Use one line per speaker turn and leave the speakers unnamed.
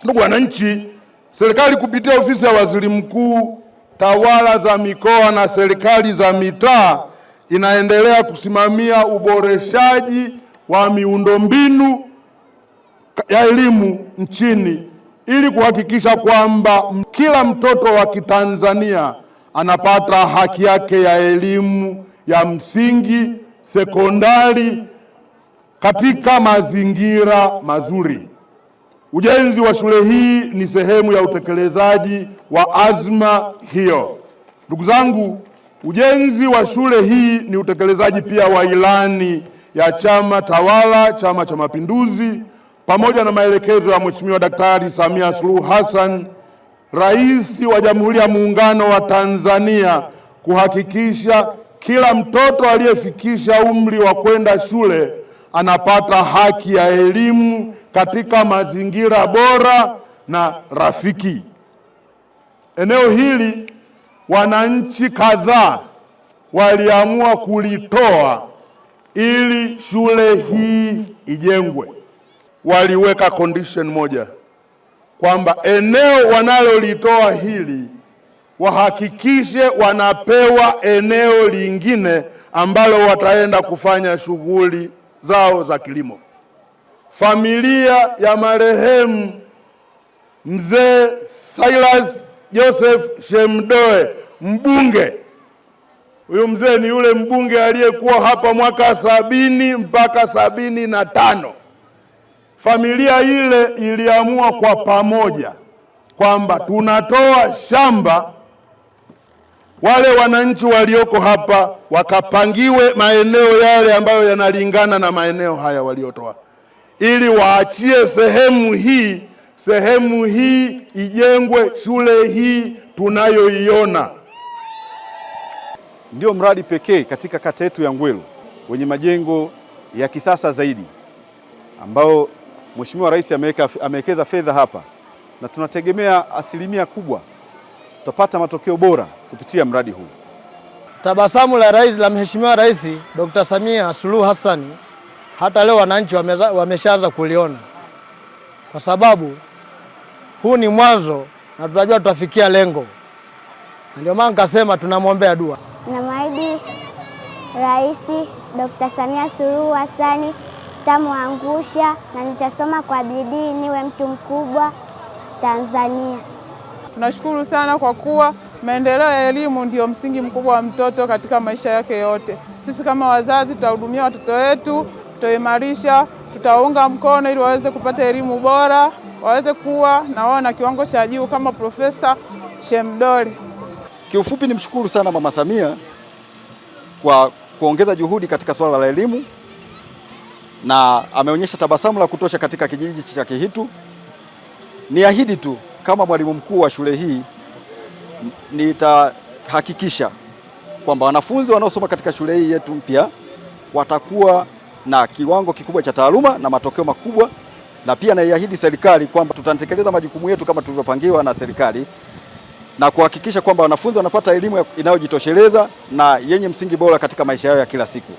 Ndugu wananchi, serikali kupitia ofisi ya Waziri Mkuu, tawala za mikoa na serikali za mitaa inaendelea kusimamia uboreshaji wa miundombinu ya elimu nchini ili kuhakikisha kwamba kila mtoto wa Kitanzania anapata haki yake ya elimu ya msingi, sekondari katika mazingira mazuri. Ujenzi wa shule hii ni sehemu ya utekelezaji wa azma hiyo. Ndugu zangu, ujenzi wa shule hii ni utekelezaji pia wa ilani ya chama tawala, Chama cha Mapinduzi, pamoja na maelekezo ya Mheshimiwa Daktari Samia Suluhu Hassan, Rais wa Jamhuri ya Muungano wa Tanzania, kuhakikisha kila mtoto aliyefikisha umri wa kwenda shule anapata haki ya elimu katika mazingira bora na rafiki. Eneo hili wananchi kadhaa waliamua kulitoa ili shule hii ijengwe. Waliweka condition moja, kwamba eneo wanalolitoa hili wahakikishe wanapewa eneo lingine ambalo wataenda kufanya shughuli zao za kilimo. Familia ya marehemu Mzee Silas Joseph Shemdoe, mbunge, huyu mzee ni yule mbunge aliyekuwa hapa mwaka 70 mpaka 75. Familia ile iliamua kwa pamoja kwamba tunatoa shamba, wale wananchi walioko hapa wakapangiwe maeneo yale ambayo yanalingana na maeneo haya waliotoa, ili waachie sehemu hii ijengwe shule hii tunayoiona.
Ndio mradi pekee katika kata yetu ya Ngwelo wenye majengo ya kisasa zaidi ambao Mheshimiwa Rais amewekeza fedha hapa, na tunategemea asilimia kubwa tutapata matokeo bora kupitia mradi huu.
Tabasamu la Mheshimiwa Rais Dr. Samia Suluhu Hassan hata leo wananchi wameshaanza kuliona, kwa sababu huu ni mwanzo na tunajua tutafikia lengo, na ndio maana nikasema tunamwombea dua.
Namwahidi Rais Dr. Samia Suluhu Hassan sitamwangusha na nitasoma kwa bidii niwe mtu mkubwa Tanzania.
Tunashukuru sana kwa kuwa maendeleo ya elimu ndio msingi mkubwa wa mtoto katika maisha yake yote. Sisi kama wazazi tutahudumia watoto wetu, tutaimarisha, tutaunga mkono ili waweze kupata elimu bora, waweze kuwa na wao na kiwango cha juu kama Profesa Shemdoe.
Kiufupi nimshukuru sana Mama Samia kwa kuongeza juhudi katika swala la elimu, na ameonyesha tabasamu la kutosha katika kijiji cha Kihitu. Niahidi tu kama mwalimu mkuu wa shule hii nitahakikisha kwamba wanafunzi wanaosoma katika shule hii yetu mpya watakuwa na kiwango kikubwa cha taaluma na matokeo makubwa, na pia naiahidi serikali kwamba tutatekeleza majukumu yetu kama tulivyopangiwa na serikali na kuhakikisha kwamba wanafunzi wanapata elimu inayojitosheleza na yenye msingi bora katika maisha yao ya kila siku.